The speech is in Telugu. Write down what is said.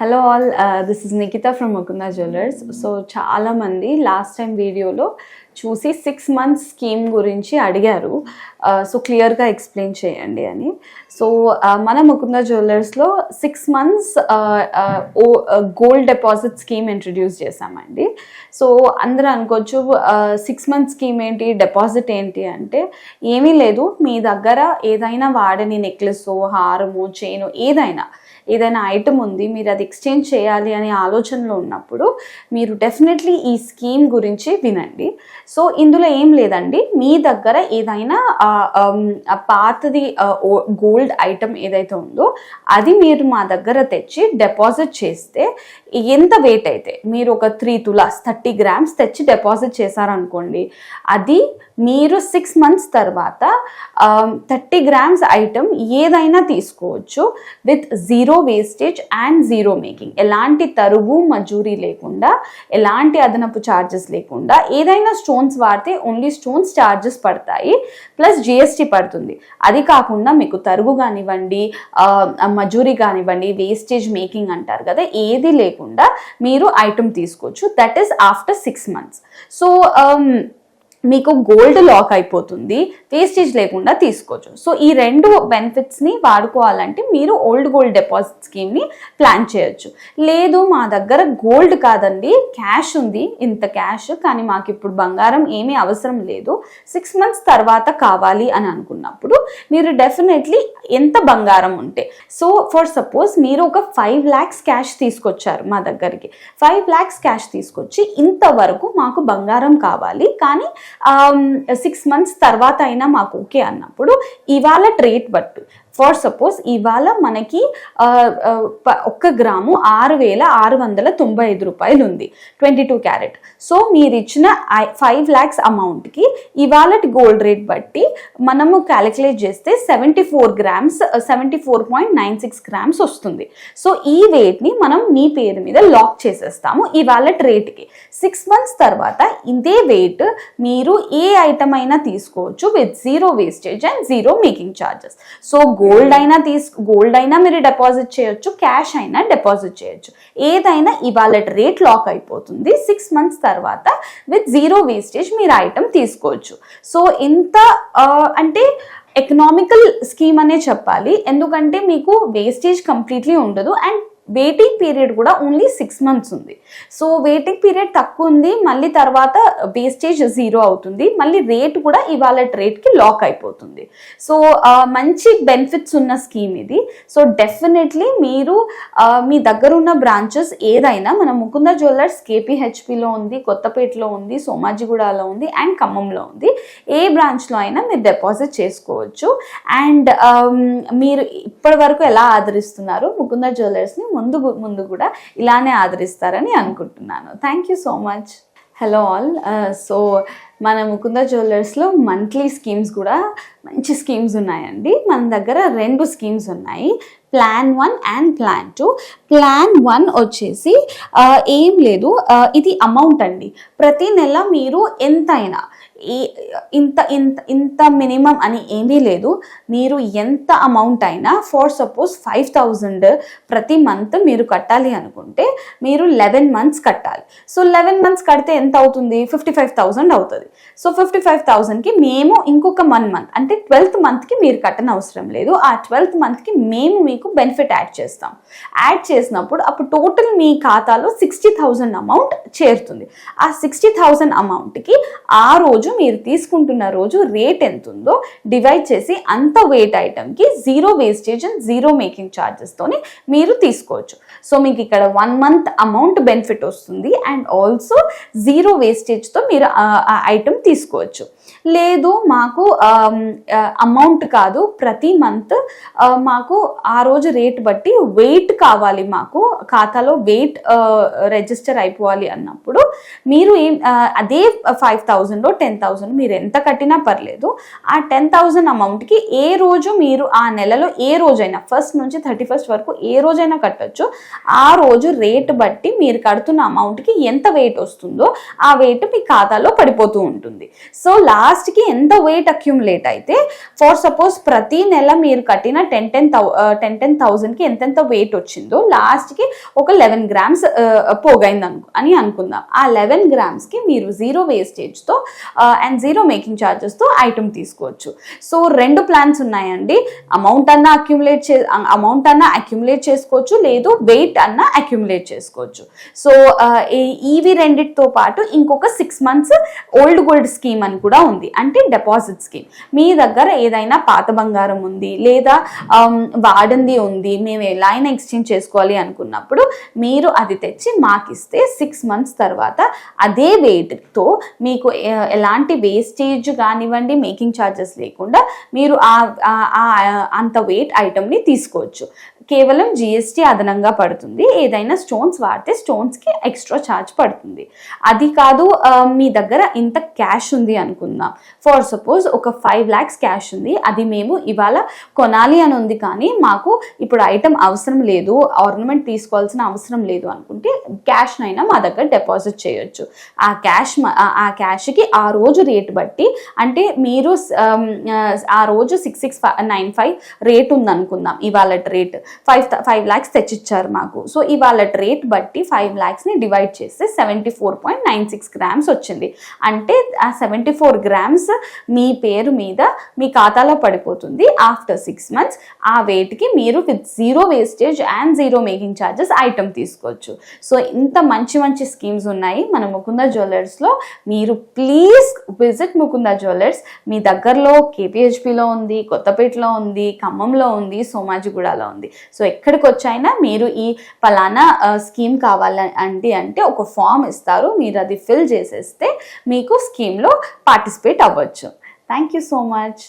Hello all, this is Nikhita from Mukunda jewellers. So చాలామంది లాస్ట్ టైం వీడియోలో చూసి 6 months స్కీమ్ గురించి అడిగారు. సో క్లియర్గా ఎక్స్ప్లెయిన్ చేయండి అని. సో మన ముకుంద జ్యువెలర్స్లో 6 months gold deposit scheme introduce చేశామండి. సో అందరూ అనుకోవచ్చు 6 months స్కీమ్ ఏంటి, డిపాజిట్ ఏంటి అంటే ఏమీ లేదు. మీ దగ్గర ఏదైనా వాడని నెక్లెస్, హారము, చైను ఏదైనా ఐటమ్ ఉంది, మీరు అది ఎక్స్చేంజ్ చేయాలి అనే ఆలోచనలో ఉన్నప్పుడు మీరు డెఫినెట్లీ ఈ స్కీమ్ గురించి వినండి. సో ఇందులో ఏం లేదండి, మీ దగ్గర ఏదైనా పాతది గోల్డ్ ఐటమ్ ఏదైతే ఉందో అది మీరు మా దగ్గర తెచ్చి డిపాజిట్ చేస్తే ఎంత వెయిట్ అయితే మీరు ఒక 3 తులాస్ 30 grams తెచ్చి డిపాజిట్ చేశారనుకోండి, అది మీరు 6 months తర్వాత 30 grams ఐటమ్ ఏదైనా తీసుకోవచ్చు with zero wastage and zero making. ఎలాంటి తరుగు మజూరీ లేకుండా, ఎలాంటి అదనపు ఛార్జెస్ లేకుండా. ఏదైనా స్టోన్స్ వాడితే ఓన్లీ స్టోన్స్ ఛార్జెస్ పడతాయి, ప్లస్ జిఎస్టీ పడుతుంది. అది కాకుండా మీకు తరుగు కానివ్వండి, మజూరీ కానివ్వండి, వేస్టేజ్ మేకింగ్ అంటారు కదా, ఏది లేకుండా మీరు ఐటమ్ తీసుకోవచ్చు. That is after 6 months. So మీకు గోల్డ్ లాక్ అయిపోతుంది, వేస్టేజ్ లేకుండా తీసుకోవచ్చు. సో ఈ 2 బెనిఫిట్స్ని వాడుకోవాలంటే మీరు ఓల్డ్ గోల్డ్ డిపాజిట్ స్కీమ్ని ప్లాన్ చేయొచ్చు. లేదు మా దగ్గర గోల్డ్ కాదండి, క్యాష్ ఉంది, ఇంత క్యాష్, కానీ మాకు ఇప్పుడు బంగారం ఏమీ అవసరం లేదు, 6 months తర్వాత కావాలి అని అనుకున్నప్పుడు మీరు డెఫినెట్లీ ఎంత బంగారం ఉంటే, సో ఫర్ సపోజ్ మీరు ఒక 5 lakhs క్యాష్ తీసుకొచ్చారు మా దగ్గరికి, 5 lakhs క్యాష్ తీసుకొచ్చి ఇంతవరకు మాకు బంగారం కావాలి, కానీ 6 months తర్వాత అయినా మాకు ఓకే అన్నప్పుడు ఇవాళ రేట్ బట్టు, ఫర్ సపోజ్ ఇవాళ మనకి 1 గ్రాము 6,695 రూపాయలు ఉంది, 22 క్యారెట్. సో మీరు ఇచ్చిన 5 lakhs అమౌంట్కి ఇవాళ గోల్డ్ రేట్ బట్టి మనము క్యాలిక్యులేట్ చేస్తే 74.96 grams వస్తుంది. సో ఈ వెయిట్ని మనం మీ పేరు మీద లాక్ చేసేస్తాము ఇవాళ రేట్కి. 6 months తర్వాత ఇదే వెయిట్ మీరు ఏ ఐటమ్ అయినా తీసుకోవచ్చు with zero wastage and zero making charges. So gold అయినా మీరు డిపాజిట్ చేయొచ్చు, క్యాష్ అయినా డిపాజిట్ చేయొచ్చు, ఏదైనా ఇవాళ రేట్ లాక్ అయిపోతుంది. 6 months తర్వాత విత్ జీరో వేస్టేజ్ మీరు ఐటమ్ తీసుకోవచ్చు. సో ఇంత అంటే ఎకనామికల్ స్కీమ్ అనే చెప్పాలి, ఎందుకంటే మీకు వేస్టేజ్ కంప్లీట్లీ ఉండదు అండ్ వెయిటింగ్ పీరియడ్ కూడా ఓన్లీ 6 months ఉంది. సో వెయిటింగ్ పీరియడ్ తక్కువ ఉంది, మళ్ళీ తర్వాత వేస్టేజ్ జీరో అవుతుంది, మళ్ళీ రేట్ కూడా ఇవాళ రేట్కి లాక్ అయిపోతుంది. సో మంచి బెనిఫిట్స్ ఉన్న స్కీమ్ ఇది. సో డెఫినెట్లీ మీరు మీ దగ్గర ఉన్న బ్రాంచెస్ ఏదైనా, మన ముకుంద జ్యువెలర్స్ KPHPలో ఉంది, కొత్తపేటలో ఉంది, సోమాజిగూడలో ఉంది అండ్ ఖమ్మంలో ఉంది. ఏ బ్రాంచ్లో అయినా మీరు డిపాజిట్ చేసుకోవచ్చు. అండ్ మీరు ఇప్పటి వరకు ఎలా ఆదరిస్తున్నారు ముకుంద జ్యువెలర్స్ని, ముందు కూడా ఇలానే ఆదరిస్తారని అనుకుంటున్నాను. Thank you so much. Hello all, so మన ముకుంద జ్యువెలర్స్లో మంత్లీ స్కీమ్స్ కూడా మంచి స్కీమ్స్ ఉన్నాయండి. మన దగ్గర 2 స్కీమ్స్ ఉన్నాయి, ప్లాన్ 1 అండ్ ప్లాన్ 2. ప్లాన్ 1 వచ్చేసి ఏం లేదు, ఇది అమౌంట్ అండి. ప్రతి నెల మీరు ఎంతైనా ఇంత మినిమం అని ఏమీ లేదు, మీరు ఎంత అమౌంట్ అయినా, ఫర్ సపోజ్ 5,000 ప్రతి మంత్ మీరు కట్టాలి అనుకుంటే మీరు 11 months కట్టాలి. సో 11 months కడితే ఎంత అవుతుంది, 55,000 అవుతుంది. సో 55,000కి మేము ఇంకొక 1 month అంటే 12th monthకి మీరు కట్టని అవసరం లేదు. ఆ 12th monthకి మేము మీకు బెనిఫిట్ యాడ్ చేస్తాం. యాడ్ చేసినప్పుడు అప్పుడు టోటల్ మీ ఖాతాలో 60,000 అమౌంట్ చేరుతుంది. ఆ 60,000 అమౌంట్కి ఆ రోజు మీరు తీసుకుంటున్న రోజు రేట్ ఎంత ఉందో డివైడ్ చేసి అంత వెయిట్ ఐటమ్కి zero wastage and zero making ఛార్జెస్తోని మీరు తీసుకోవచ్చు. సో మీకు ఇక్కడ 1 month అమౌంట్ బెనిఫిట్ వస్తుంది అండ్ ఆల్సో జీరో వేస్టేజ్తో మీరు ఆ ఐటమ్ తీసుకోవచ్చు. లేదు మాకు అమౌంట్ కాదు, ప్రతి మంత్ మాకు ఆ రోజు రేట్ బట్టి వెయిట్ కావాలి, మాకు ఖాతాలో వెయిట్ రిజిస్టర్ అయిపోవాలి అన్నప్పుడు మీరు అదే 5,000 10,000 మీరు ఎంత కట్టినా పర్లేదు. ఆ 10,000 అమౌంట్కి ఏ రోజు మీరు ఆ నెలలో ఏ రోజైనా 1st నుంచి 31st వరకు ఏ రోజైనా కట్టొచ్చు. ఆ రోజు రేట్ బట్టి మీరు కడుతున్న అమౌంట్కి ఎంత వెయిట్ వస్తుందో ఆ వెయిట్ మీ ఖాతాలో పడిపోతూ ఉంటుంది. సో లాస్ట్కి ఎంత వెయిట్ అక్యుములేట్ అయితే, ఫర్ సపోజ్ ప్రతి నెల మీరు కట్టిన 10,000కి ఎంతెంత వెయిట్ వచ్చిందో లాస్ట్కి ఒక 11 గ్రామ్స్ పోగైంది అని అనుకుందాం. ఆ 11 గ్రామ్స్కి మీరు జీరో వేస్టేజ్తో అండ్ జీరో మేకింగ్ ఛార్జెస్తో ఐటమ్ తీసుకోవచ్చు. సో 2 ప్లాన్స్ ఉన్నాయండి. అమౌంట్ అన్నా అక్యుములేట్ చేసుకోవచ్చు, లేదు వెయిట్ అన్నా అక్యుములేట్ చేసుకోవచ్చు. సో ఇవి రెండిటితో పాటు ఇంకొక 6 months ఓల్డ్ గోల్డ్ స్కీమ్ అని కూడా ఉంది, అంటే డిపాజిట్ స్కీమ్. మీ దగ్గర ఏదైనా పాత బంగారం ఉంది లేదా వాడింది ఉంది, మేము ఎలా అయినా ఎక్స్చేంజ్ చేసుకోవాలి అనుకున్నప్పుడు మీరు అది తెచ్చి మాకిస్తే 6 months తర్వాత అదే వెయిట్తో మీకు ఎలాంటి వేస్టేజ్ కానివ్వండి, మేకింగ్ ఛార్జెస్ లేకుండా మీరు అంత వెయిట్ ఐటమ్ని తీసుకోవచ్చు. కేవలం జిఎస్టీ అదనంగా పడుతుంది. ఏదైనా స్టోన్స్ వాడితే స్టోన్స్కి ఎక్స్ట్రా ఛార్జ్ పడుతుంది. అది కాదు, మీ దగ్గర ఇంత క్యాష్ ఉంది అనుకుందాం. ఫర్ సపోజ్ ఒక 5 lakhs క్యాష్ ఉంది, అది మేము ఇవాళ కొనాలి అని ఉంది కానీ మాకు ఇప్పుడు ఐటమ్ అవసరం లేదు, ఆర్నమెంట్ తీసుకోవాల్సిన అవసరం లేదు అనుకుంటే క్యాష్నైనా మా దగ్గర డిపాజిట్ చేయొచ్చు. ఆ క్యాష్కి ఆ రోజు రేట్ బట్టి, అంటే మీరు ఆ రోజు 6695 రేట్ ఉంది అనుకుందాం, ఇవాళ రేట్ 5 lakhs తెచ్చిచ్చారు మాకు. సో ఇవాళ రేట్ బట్టి 5 lakhsని డివైడ్ చేస్తే 74.96 grams వచ్చింది. అంటే ఆ 74 grams మీ పేరు మీద మీ ఖాతాలో పడిపోతుంది. ఆఫ్టర్ 6 months ఆ వెయిట్కి మీరు with zero wastage and zero making charges item తీసుకోవచ్చు. సో ఇంత మంచి మంచి స్కీమ్స్ ఉన్నాయి మన ముకుంద జ్యువెలర్స్లో. మీరు ప్లీజ్ విజిట్ ముకుంద జ్యువెలర్స్. మీ దగ్గరలో కేపీహెచ్పిలో ఉంది, కొత్తపేటలో ఉంది, ఖమ్మంలో ఉంది, సోమాజిగూడలో ఉంది. సో ఎక్కడికి వచ్చైనా మీరు ఈ పలానా స్కీమ్ కావాలండి అంటే ఒక ఫామ్ ఇస్తారు, మీరు అది ఫిల్ చేసేస్తే మీకు స్కీమ్లో పార్టిసిపేట్ అవ్వచ్చు. Thank you so much.